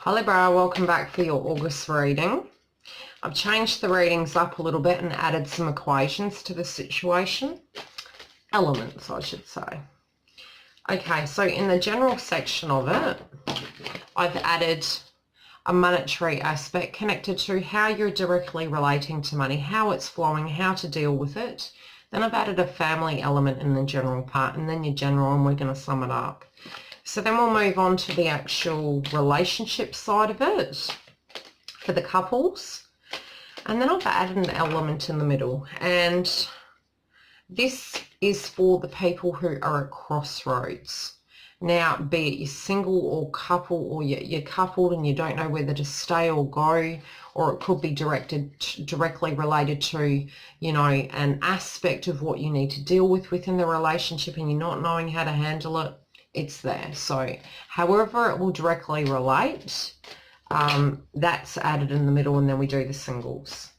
Hi Libra, welcome back for your August reading. I've changed the readings up a little bit and added some equations to the situation. Elements, I should say. Okay, so in the general section of it, I've added a monetary aspect connected to how you're directly relating to money, how it's flowing, how to deal with it. Then I've added a family element in the general part, and then your general, and we're going to sum it up. So then we'll move on to the actual relationship side of it for the couples. And then I've added an element in the middle. And this is for the people who are at crossroads. Now, be it you're single or couple, or you're coupled and you don't know whether to stay or go, or it could be directly related to, you know, an aspect of what you need to deal with within the relationship and you're not knowing how to handle it. It's there. So however it will directly relate, that's added in the middle, and then we do the singles.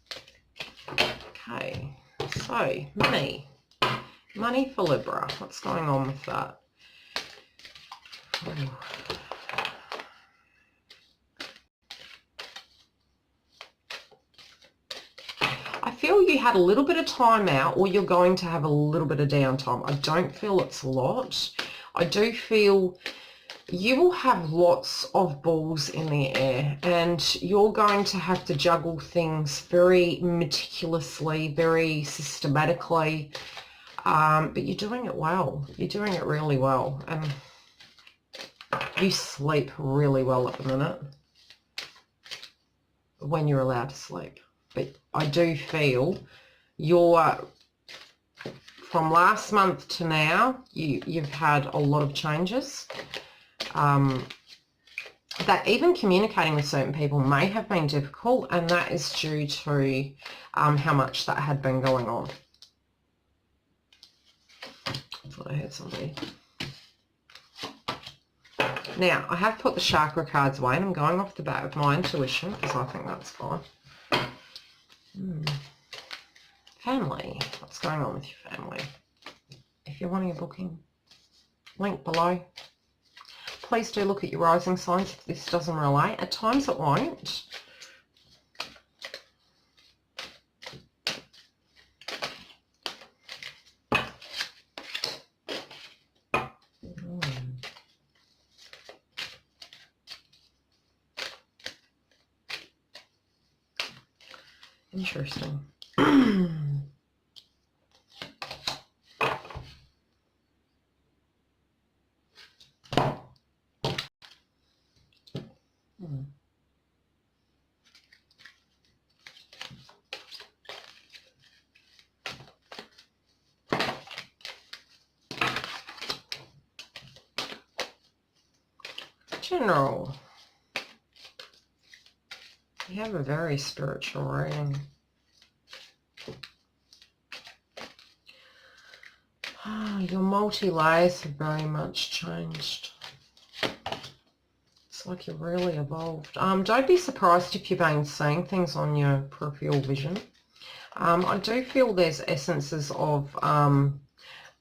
Okay, so money for Libra. What's going on with that? Ooh. I feel you had a little bit of time out, or you're going to have a little bit of downtime. I don't feel it's a lot. I do feel you will have lots of balls in the air, and you're going to have to juggle things very meticulously, very systematically, but you're doing it well. You're doing it really well, and you sleep really well at the minute when you're allowed to sleep. But I do feel you're... From last month to now, you've had a lot of changes. That even communicating with certain people may have been difficult, and that is due to how much that had been going on. I thought I heard somebody. Now, I have put the chakra cards away, and I'm going off the bat of my intuition because I think that's fine. Family. What's going on with your family? If you're wanting a booking, link below. Please do look at your rising signs if this doesn't relate. At times it won't. Interesting. General. You have a very spiritual reading. Your multi-layers have very much changed. It's like you're really evolved. Don't be surprised if you've been seeing things on your peripheral vision. I do feel there's essences of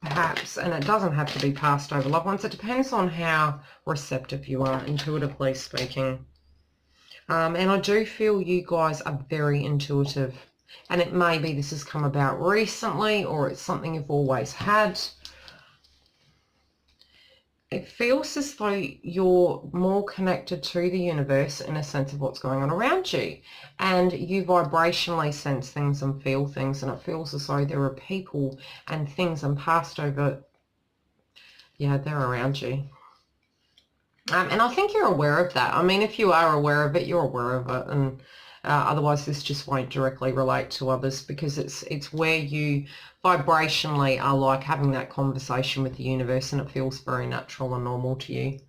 perhaps, and it doesn't have to be passed over loved ones. It depends on how receptive you are, intuitively speaking. And I do feel you guys are very intuitive. And it may be this has come about recently, or it's something you've always had. It feels as though you're more connected to the universe in a sense of what's going on around you. And you vibrationally sense things and feel things. And it feels as though there are people and things and past over, yeah, they're around you. And I think you're aware of that. I mean, if you are aware of it, you're aware of it. And otherwise, this just won't directly relate to others, because it's where you vibrationally are like having that conversation with the universe, and it feels very natural and normal to you.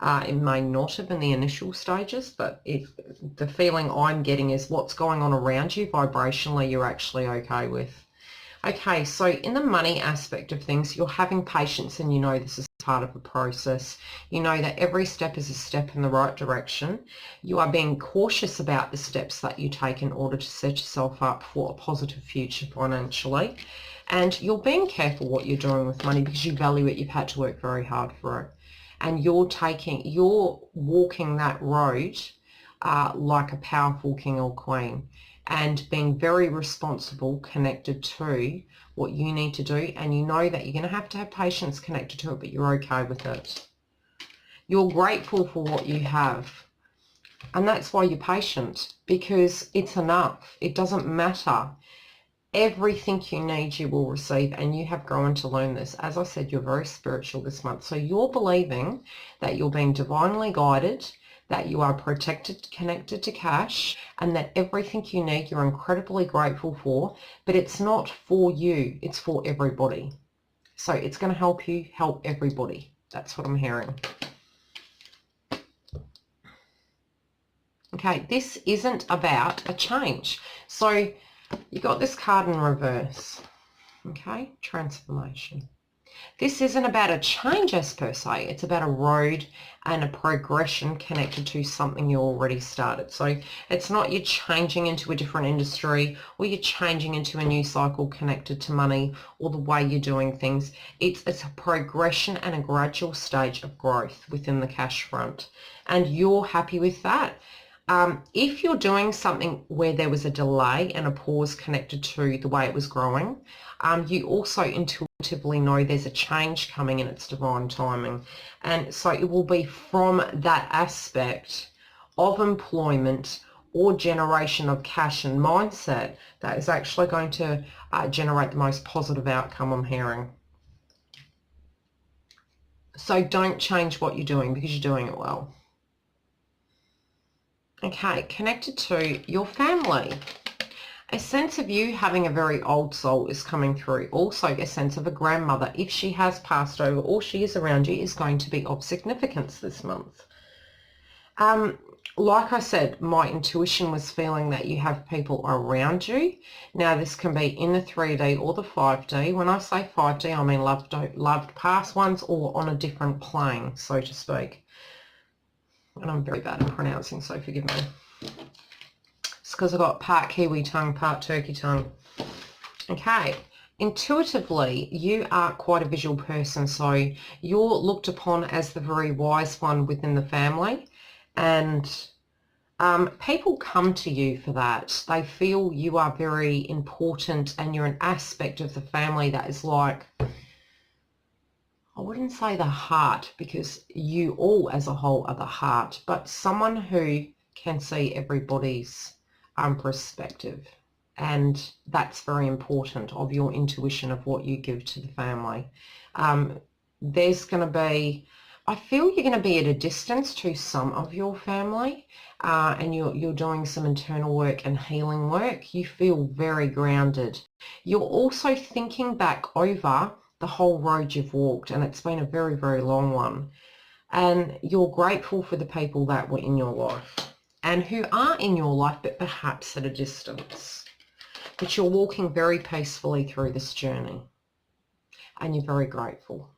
It may not have in the initial stages, but the feeling I'm getting is what's going on around you vibrationally you're actually okay with. Okay, so in the money aspect of things, you're having patience, and you know this is part of the process. You know that every step is a step in the right direction. You are being cautious about the steps that you take in order to set yourself up for a positive future financially. And you're being careful what you're doing with money because you value it. You've had to work very hard for it. and you're walking that road like a powerful king or queen, and being very responsible, connected to what you need to do, and you know that you're going to have patience connected to it, but you're okay with it. You're grateful for what you have, and that's why you're patient, because it's enough. It doesn't matter. Everything you need you will receive, and you have grown to learn this. As I said, you're very spiritual this month, so you're believing that you're being divinely guided, that you are protected, connected to cash, and that everything you need you're incredibly grateful for, but it's not for you, it's for everybody. So it's going to help you help everybody. That's what I'm hearing. Okay, this isn't about a change. So you got this card in reverse. Okay, transformation. This isn't about a change as per se. It's about a road and a progression connected to something you already started. So it's not you're changing into a different industry, or you're changing into a new cycle connected to money or the way you're doing things. It's a progression and a gradual stage of growth within the cash front. And you're happy with that. If you're doing something where there was a delay and a pause connected to the way it was growing, you also intuitively know there's a change coming in its divine timing. And so it will be from that aspect of employment or generation of cash and mindset that is actually going to generate the most positive outcome, I'm hearing. So don't change what you're doing, because you're doing it well. Okay, connected to your family. A sense of you having a very old soul is coming through. Also, a sense of a grandmother, if she has passed over or she is around you, is going to be of significance this month. Like I said, my intuition was feeling that you have people around you. Now, this can be in the 3D or the 5D. When I say 5D, I mean loved past ones, or on a different plane, so to speak. And I'm very bad at pronouncing, so forgive me. It's because I've got part Kiwi tongue, part turkey tongue. Okay, intuitively, you are quite a visual person, so you're looked upon as the very wise one within the family, and people come to you for that. They feel you are very important, and you're an aspect of the family that is like, I wouldn't say the heart, because you all as a whole are the heart, but someone who can see everybody's perspective. And that's very important, of your intuition of what you give to the family. There's going to be, I feel you're going to be at a distance to some of your family, and you're doing some internal work and healing work. You feel very grounded. You're also thinking back over the whole road you've walked, and it's been a very, very long one. And you're grateful for the people that were in your life and who are in your life, but perhaps at a distance. But you're walking very peacefully through this journey, and you're very grateful.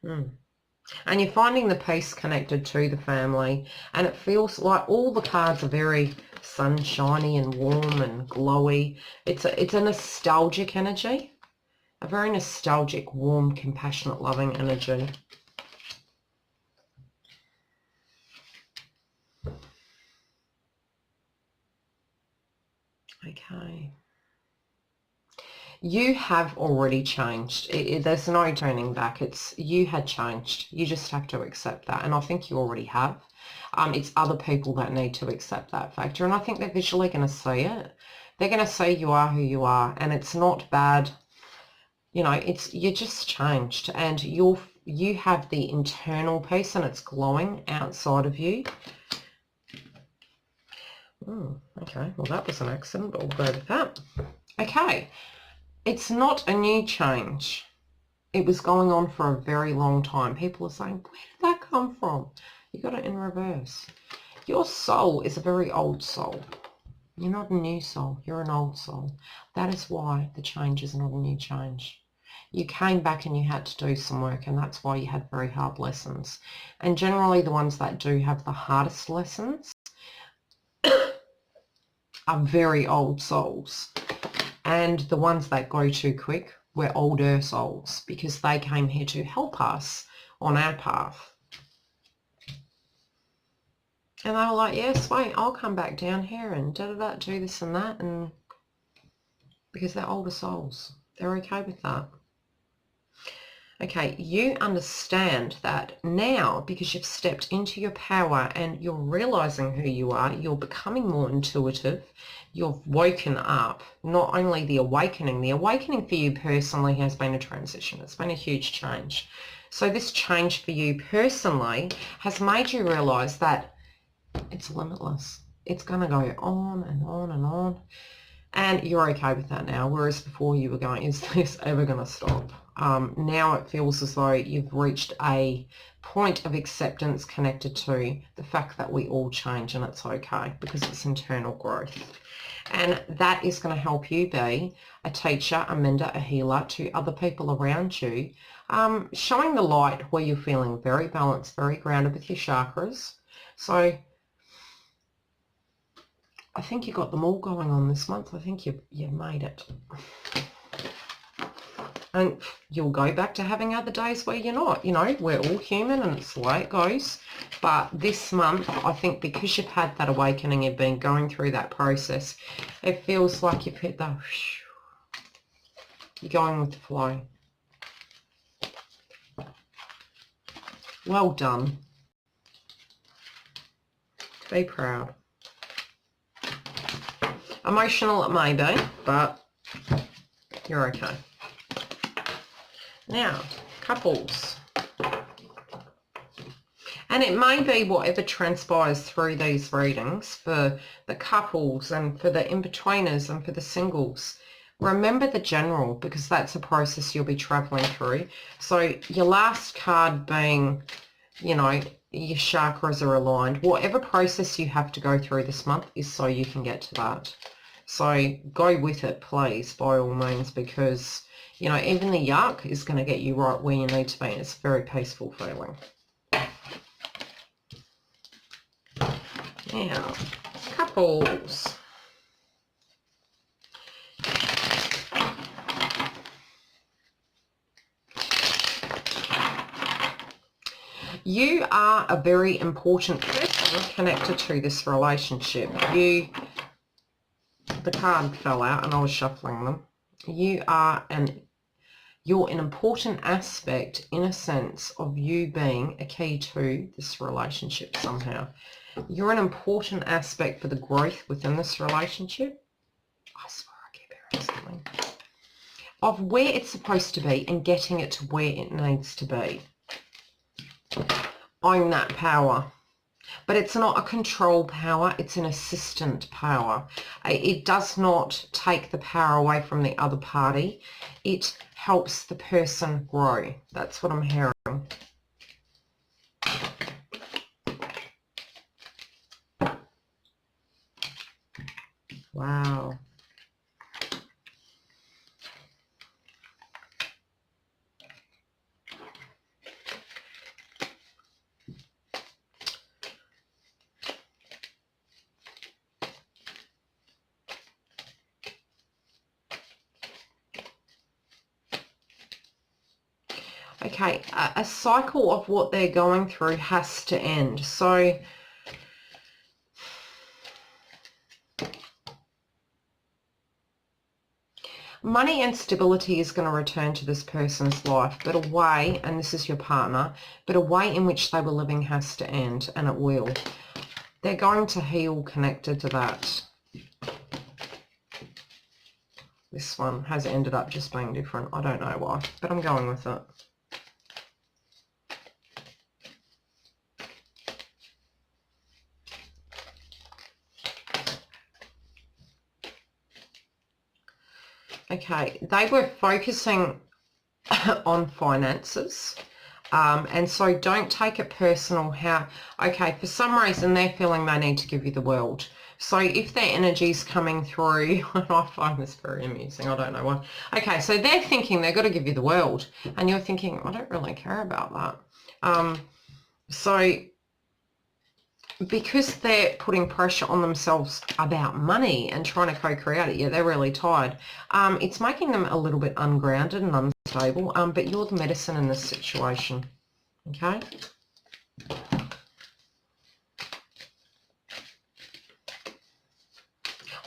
And you're finding the peace connected to the family, and it feels like all the cards are very sunshiny and warm and glowy. It's a nostalgic energy, a very nostalgic, warm, compassionate, loving energy. Okay. You have already changed. There's no turning back. You had changed. You just have to accept that. And I think you already have. It's other people that need to accept that factor. And I think they're visually going to see it. They're going to see you are who you are. And it's not bad. You know, you're just changed. And you have the internal peace, and it's glowing outside of you. Okay. Well, that was an accident, but we'll go with that. Okay. It's not a new change. It was going on for a very long time. People are saying, where did that come from? You got it in reverse. Your soul is a very old soul. You're not a new soul. You're an old soul. That is why the change is not a new change. You came back and you had to do some work, and that's why you had very hard lessons. And generally the ones that do have the hardest lessons are very old souls. And the ones that go too quick We're older souls because they came here to help us on our path. And they were like, yes, wait, I'll come back down here and da-da-da, do this and that. And because they're older souls, they're okay with that. Okay, you understand that now because you've stepped into your power and you're realizing who you are, you're becoming more intuitive, you've woken up. Not only the awakening for you personally has been a transition. It's been a huge change. So this change for you personally has made you realize that it's limitless. It's going to go on and on and on. And you're okay with that now, whereas before you were going, is this ever going to stop? Now it feels as though you've reached a point of acceptance connected to the fact that we all change and it's okay because it's internal growth. And that is going to help you be a teacher, a mentor, a healer to other people around you, showing the light where you're feeling very balanced, very grounded with your chakras. So I think you got them all going on this month. I think you made it. And you'll go back to having other days where you're not. You know, we're all human and it's the way it goes. But this month, I think because you've had that awakening, you've been going through that process, it feels like you've hit the... You're going with the flow. Well done. Be proud. Emotional it may be, but you're okay. Now, couples. And it may be whatever transpires through these readings for the couples and for the in-betweeners and for the singles. Remember the general because that's a process you'll be traveling through. So your last card being, you know, your chakras are aligned. Whatever process you have to go through this month is so you can get to that. So go with it, please, by all means, because, you know, even the yuck is going to get you right where you need to be. And it's a very peaceful feeling. Now, couples. You are a very important person connected to this relationship. The card fell out and I was shuffling them. You're an important aspect in a sense of you being a key to this relationship somehow. You're an important aspect for the growth within this relationship. I swear I keep hearing something. Of where it's supposed to be and getting it to where it needs to be. Own that power. But it's not a control power, it's an assistant power. It does not take the power away from the other party. It helps the person grow. That's what I'm hearing. Wow. Okay, a cycle of what they're going through has to end. So money and stability is going to return to this person's life, but a way, and this is your partner, but a way in which they were living has to end, and it will. They're going to heal connected to that. This one has ended up just being different. I don't know why, but I'm going with it. Okay, they were focusing on finances. And so don't take it personal okay, for some reason they're feeling they need to give you the world. So if their energy's coming through, and I find this very amusing, I don't know why. Okay, so they're thinking they've got to give you the world. And you're thinking, I don't really care about that. So because they're putting pressure on themselves about money and trying to co-create it, yeah, they're really tired. It's making them a little bit ungrounded and unstable, but you're the medicine in this situation, okay?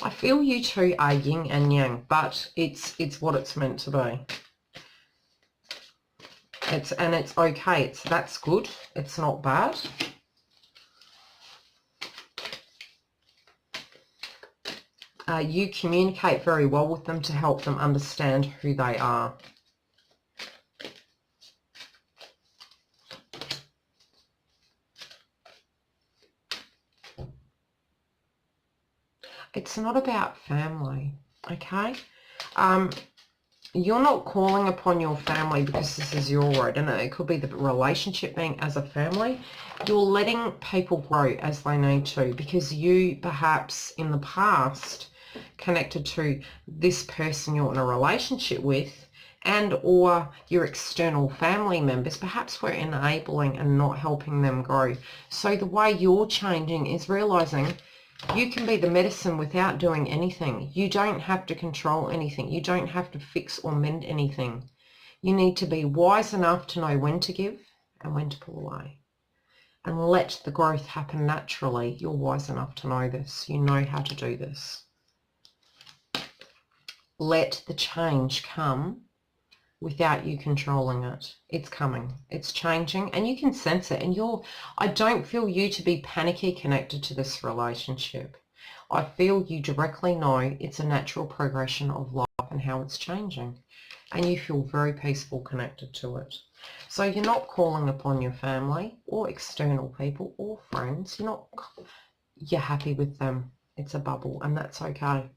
I feel you two are yin and yang, but it's what it's meant to be. It's okay. That's good. It's not bad. You communicate very well with them to help them understand who they are. It's not about family, okay? You're not calling upon your family because this is your road, and it could be the relationship being as a family. You're letting people grow as they need to, because you perhaps in the past connected to this person you're in a relationship with, and or your external family members perhaps were enabling and not helping them grow. So the way you're changing is realizing you can be the medicine without doing anything. You don't have to control anything. You don't have to fix or mend anything. You need to be wise enough to know when to give and when to pull away. And let the growth happen naturally. You're wise enough to know this. You know how to do this. Let the change come without you controlling it. It's coming. It's changing, and you can sense it. And I don't feel you to be panicky connected to this relationship. I feel you directly know it's a natural progression of life and how it's changing. And you feel very peaceful connected to it. So you're not calling upon your family or external people or friends. You're happy with them. It's a bubble, and that's okay.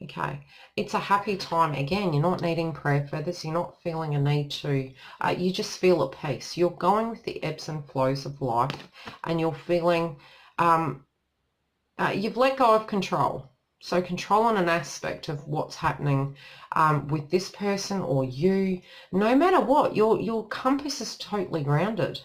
Okay, it's a happy time. Again, you're not needing prayer feathers. You're not feeling a need to. You just feel at peace. You're going with the ebbs and flows of life, and you're feeling you've let go of control. So control on an aspect of what's happening with this person or you. No matter what, your compass is totally grounded.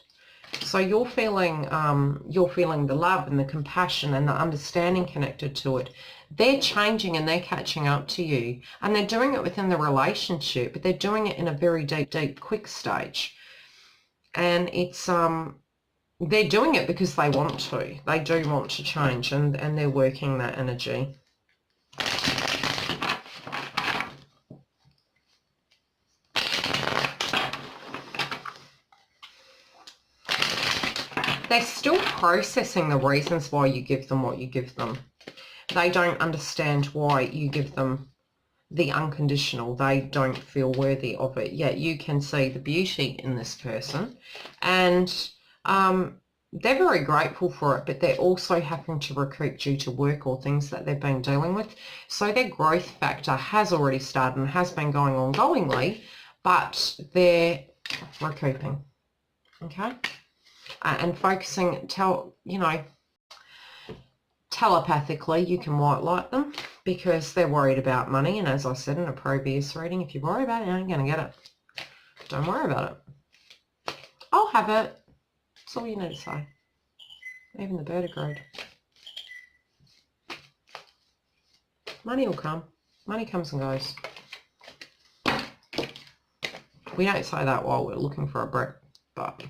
So you're feeling the love and the compassion and the understanding connected to it. They're changing and they're catching up to you, and they're doing it within the relationship, but they're doing it in a very deep, quick stage. And it's they're doing it because they want to. They do want to change, and they're working that energy. They're still processing the reasons why you give them what you give them. They don't understand why you give them the unconditional. They don't feel worthy of it. Yet you can see the beauty in this person, and they're very grateful for it, but they're also having to recoup due to work or things that they've been dealing with. So their growth factor has already started and has been going ongoingly, but they're recouping. Okay? And focusing, telepathically, you can white light them because they're worried about money. And as I said in a previous reading, if you worry about it, you ain't going to get it. Don't worry about it. I'll have it. That's all you need to say. Even the bird agreed. Money will come. Money comes and goes. We don't say that while we're looking for a brick, but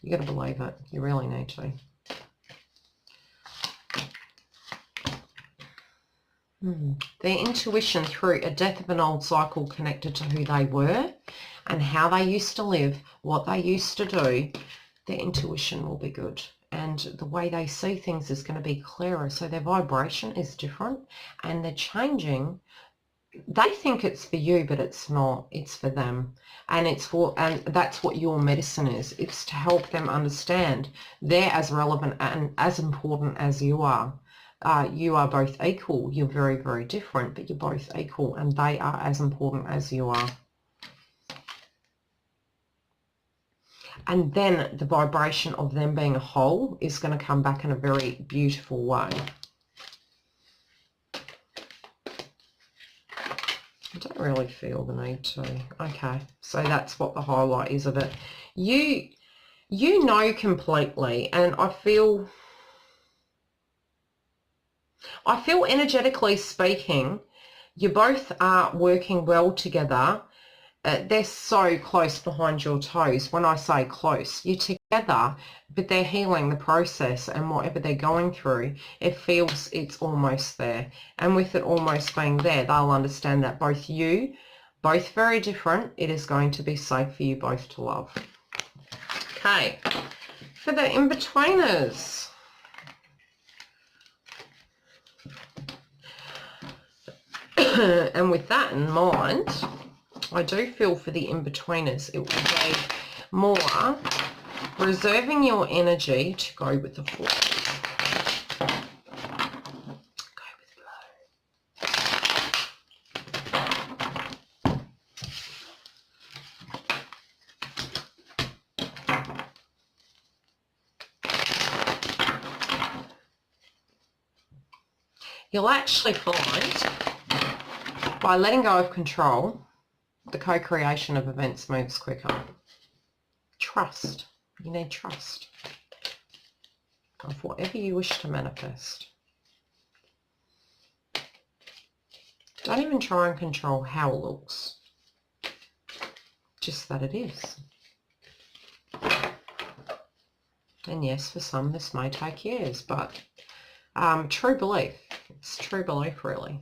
you got to believe it. You really need to. Their intuition through a death of an old cycle connected to who they were and how they used to live, what they used to do, their intuition will be good. And the way they see things is going to be clearer. So their vibration is different and they're changing. They think it's for you, but it's not. It's for them. And that's what your medicine is. It's to help them understand they're as relevant and as important as you are. You are both equal. You're very, very different, but you're both equal, and they are as important as you are. And then the vibration of them being a whole is going to come back in a very beautiful way. I don't really feel the need to. Okay, so that's what the highlight is of it. You know completely, and I feel energetically speaking, you both are working well together. They're so close behind your toes. When I say close, you're together, but they're healing the process, and whatever they're going through, it feels it's almost there. And with it almost being there, they'll understand that both very different, it is going to be safe for you both to love. Okay, for the in-betweeners. And with that in mind, I do feel for the in-betweeners, it will be more reserving your energy to go with the flow. Go with flow. You'll actually find, by letting go of control, the co-creation of events moves quicker. Trust. You need trust of whatever you wish to manifest. Don't even try and control how it looks. Just that it is. And yes, for some this may take years, but true belief. It's true belief, really.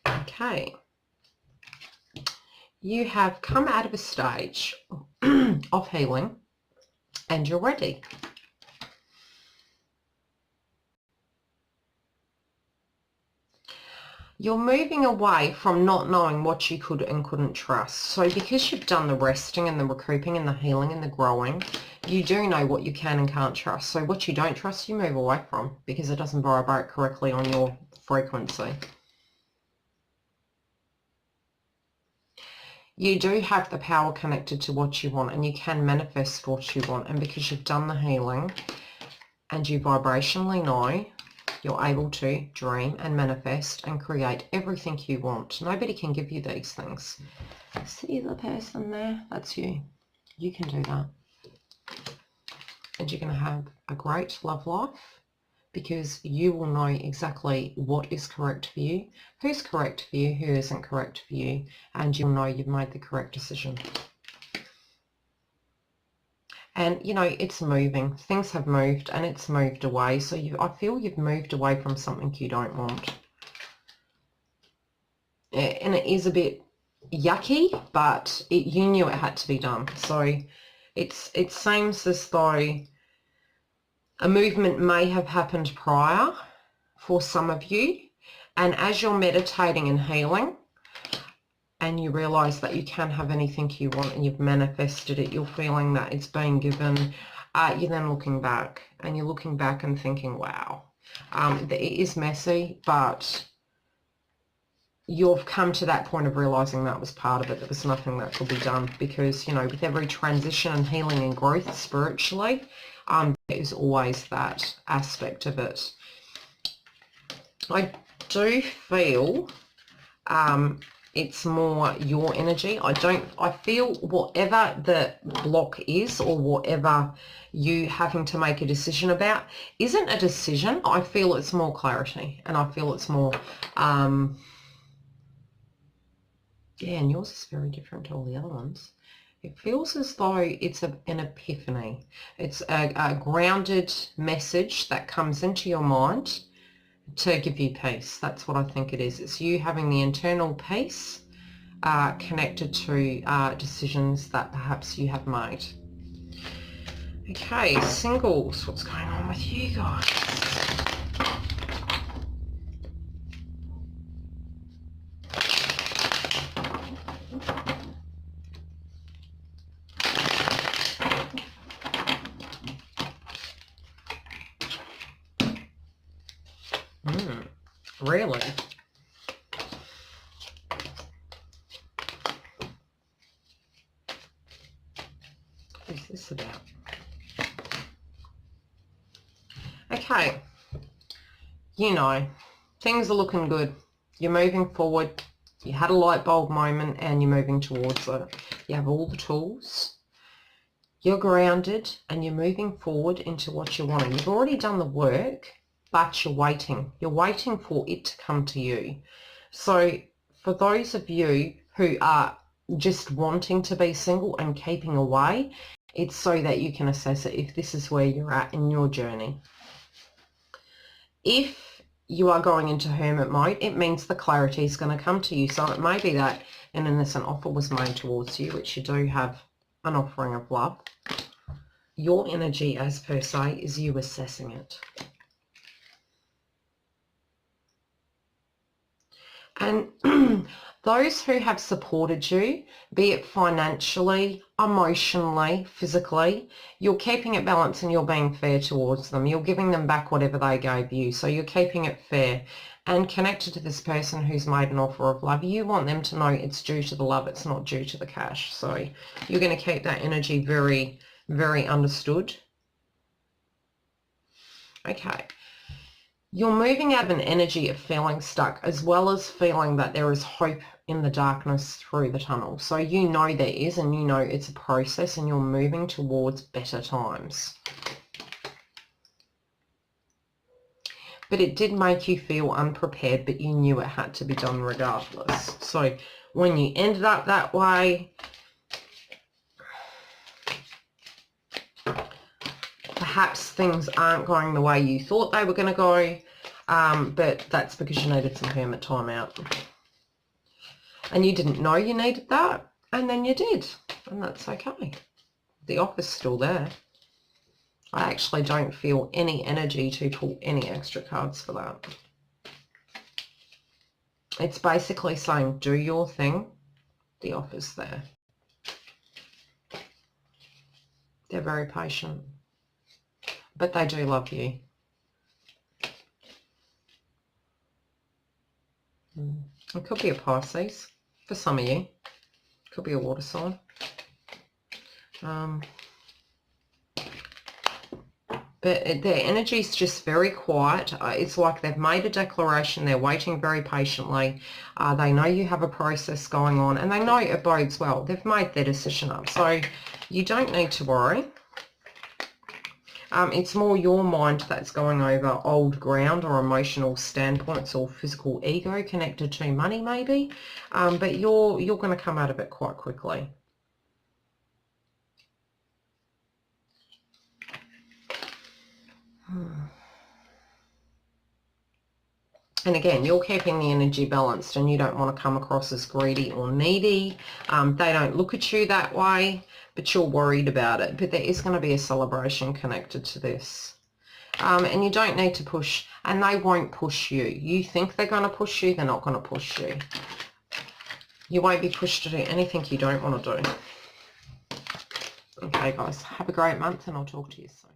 Okay, you have come out of a stage of healing and you're ready. You're moving away from not knowing what you could and couldn't trust. So because you've done the resting and the recouping and the healing and the growing, you do know what you can and can't trust. So what you don't trust, you move away from because it doesn't vibrate correctly on your frequency. You do have the power connected to what you want, and you can manifest what you want. And because you've done the healing and you vibrationally know, you're able to dream and manifest and create everything you want. Nobody can give you these things. See the person there? That's you. You can do that. And you're going to have a great love life because you will know exactly what is correct for you, who's correct for you, who isn't correct for you, and you'll know you've made the correct decision. And, you know, it's moving. Things have moved and it's moved away. So I feel you've moved away from something you don't want. And it is a bit yucky, but you knew it had to be done. So it seems as though a movement may have happened prior for some of you. And as you're meditating and healing, and you realise that you can have anything you want and you've manifested it, you're feeling that it's being given, you're then looking back and you're looking back and thinking, wow, it is messy, but you've come to that point of realising that was part of it. There was nothing that could be done because, you know, with every transition and healing and growth spiritually, there is always that aspect of it. I do feel it's more your energy. I feel whatever the block is or whatever you having to make a decision about isn't a decision. I feel it's more clarity and I feel it's more, yeah, and yours is very different to all the other ones. It feels as though it's an epiphany. It's a grounded message that comes into your mind to give you peace. That's what I think it is. It's you having the internal peace connected to decisions that perhaps you have made. Okay, singles, what's going on with you guys? Really? What is this about? Okay, you know, Things are looking good. You're moving forward. You had a light bulb moment and you're moving towards it. You have all the tools. You're grounded and you're moving forward into what you're wanting. You've already done the work, but you're waiting. You're waiting for it to come to you. So for those of you who are just wanting to be single and keeping away, it's so that you can assess it if this is where you're at in your journey. If you are going into hermit mode, it means the clarity is going to come to you. So it may be that an innocent offer was made towards you, which you do have an offering of love. Your energy, as per se, is you assessing it. And those who have supported you, be it financially, emotionally, physically, you're keeping it balanced and you're being fair towards them. You're giving them back whatever they gave you. So you're keeping it fair and connected to this person who's made an offer of love. You want them to know it's due to the love. It's not due to the cash. So you're going to keep that energy very, very understood. Okay. You're moving out of an energy of feeling stuck, as well as feeling that there is hope in the darkness through the tunnel. So you know there is, and you know it's a process, and you're moving towards better times. But it did make you feel unprepared, but you knew it had to be done regardless. So when you ended up that way, perhaps things aren't going the way you thought they were going to go, but that's because you needed some hermit time out. And you didn't know you needed that, and then you did, and that's okay. The offer's still there. I actually don't feel any energy to pull any extra cards for that. It's basically saying, do your thing. The offer's there. They're very patient, but they do love you. It could be a Pisces for some of you. It could be a water sign. But their energy is just very quiet. It's like they've made a declaration. They're waiting very patiently. They know you have a process going on, and they know it bodes well. They've made their decision up. So you don't need to worry. It's more your mind that's going over old ground or emotional standpoints or physical ego connected to money maybe. But you're going to come out of it quite quickly. And again, you're keeping the energy balanced and you don't want to come across as greedy or needy. They don't look at you that way, but you're worried about it. But there is going to be a celebration connected to this. And you don't need to push, and they won't push you. You think they're going to push you, they're not going to push you. You won't be pushed to do anything you don't want to do. Okay, guys, have a great month and I'll talk to you soon.